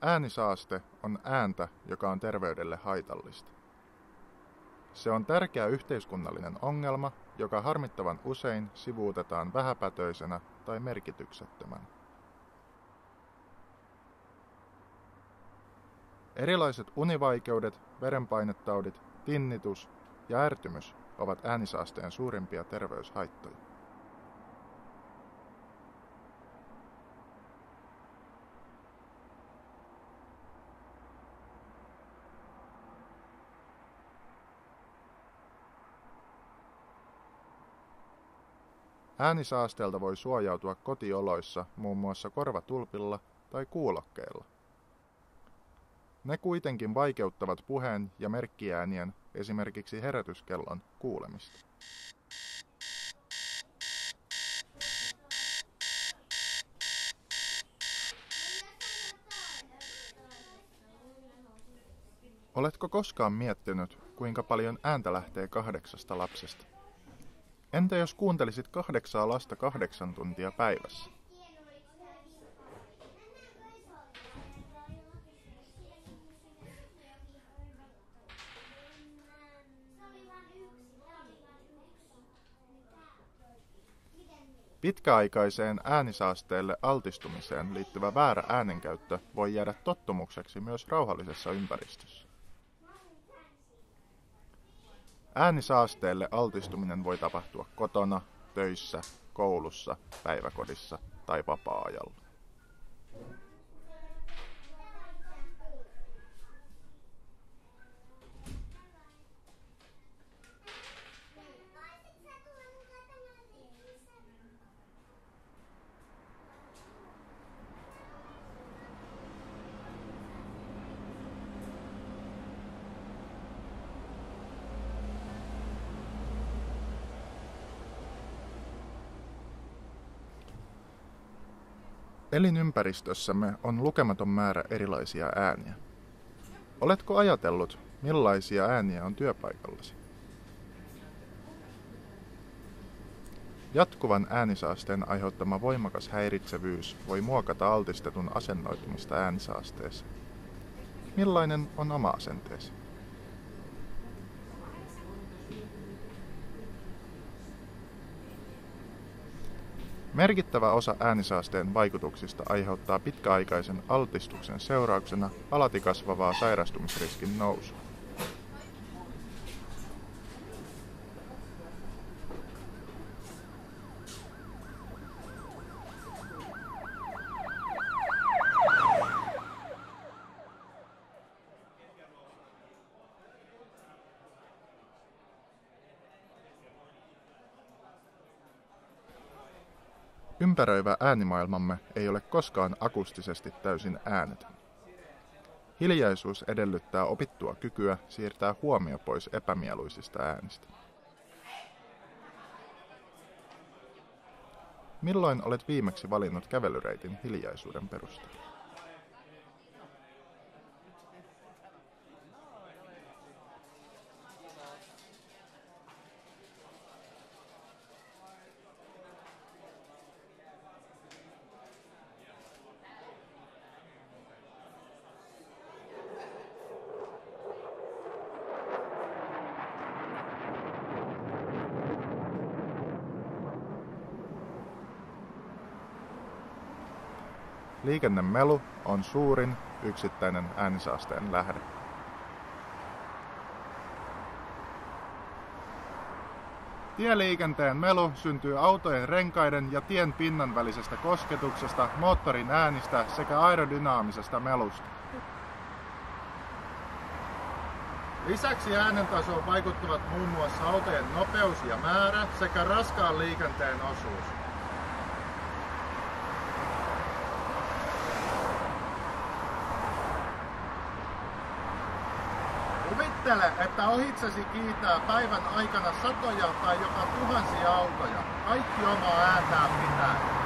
Äänisaaste on ääntä, joka on terveydelle haitallista. Se on tärkeä yhteiskunnallinen ongelma, joka harmittavan usein sivuutetaan vähäpätöisenä tai merkityksettömänä. Erilaiset univaikeudet, verenpainetaudit, tinnitus ja ärtymys ovat äänisaasteen suurimpia terveyshaittoja. Äänisaasteelta voi suojautua kotioloissa muun muassa korvatulpilla tai kuulokkeilla. Ne kuitenkin vaikeuttavat puheen ja merkkiäänien, esimerkiksi herätyskellon, kuulemista. Oletko koskaan miettinyt, kuinka paljon ääntä lähtee 8 lapsesta? Entä jos kuuntelisit 8 lasta 8 tuntia päivässä? Pitkäaikaiseen äänisaasteelle altistumiseen liittyvä väärä äänenkäyttö voi jäädä tottumukseksi myös rauhallisessa ympäristössä. Äänisaasteelle altistuminen voi tapahtua kotona, töissä, koulussa, päiväkodissa tai vapaa-ajalla. Elinympäristössämme on lukematon määrä erilaisia ääniä. Oletko ajatellut, millaisia ääniä on työpaikallasi? Jatkuvan äänisaasteen aiheuttama voimakas häiritsevyys voi muokata altistetun asennoitumista äänisaasteeseen. Millainen on oma asenteesi? Merkittävä osa äänisaasteen vaikutuksista aiheuttaa pitkäaikaisen altistuksen seurauksena alati kasvavaa sairastumisriskin nousua. Ympäröivä äänimaailmamme ei ole koskaan akustisesti täysin äänetön. Hiljaisuus edellyttää opittua kykyä siirtää huomio pois epämieluisista äänistä. Milloin olet viimeksi valinnut kävelyreitin hiljaisuuden perusteella? Liikennemelu on suurin yksittäinen äänisaasteen lähde. Tieliikenteen melu syntyy autojen renkaiden ja tien pinnan välisestä kosketuksesta, moottorin äänistä sekä aerodynaamisesta melusta. Lisäksi äänen tasoon vaikuttavat muun muassa autojen nopeus ja määrä sekä raskaan liikenteen osuus. Kuvittele, että ohitsesi kiitää päivän aikana satoja tai jopa tuhansia autoja, kaikki omaa ääntään pitää.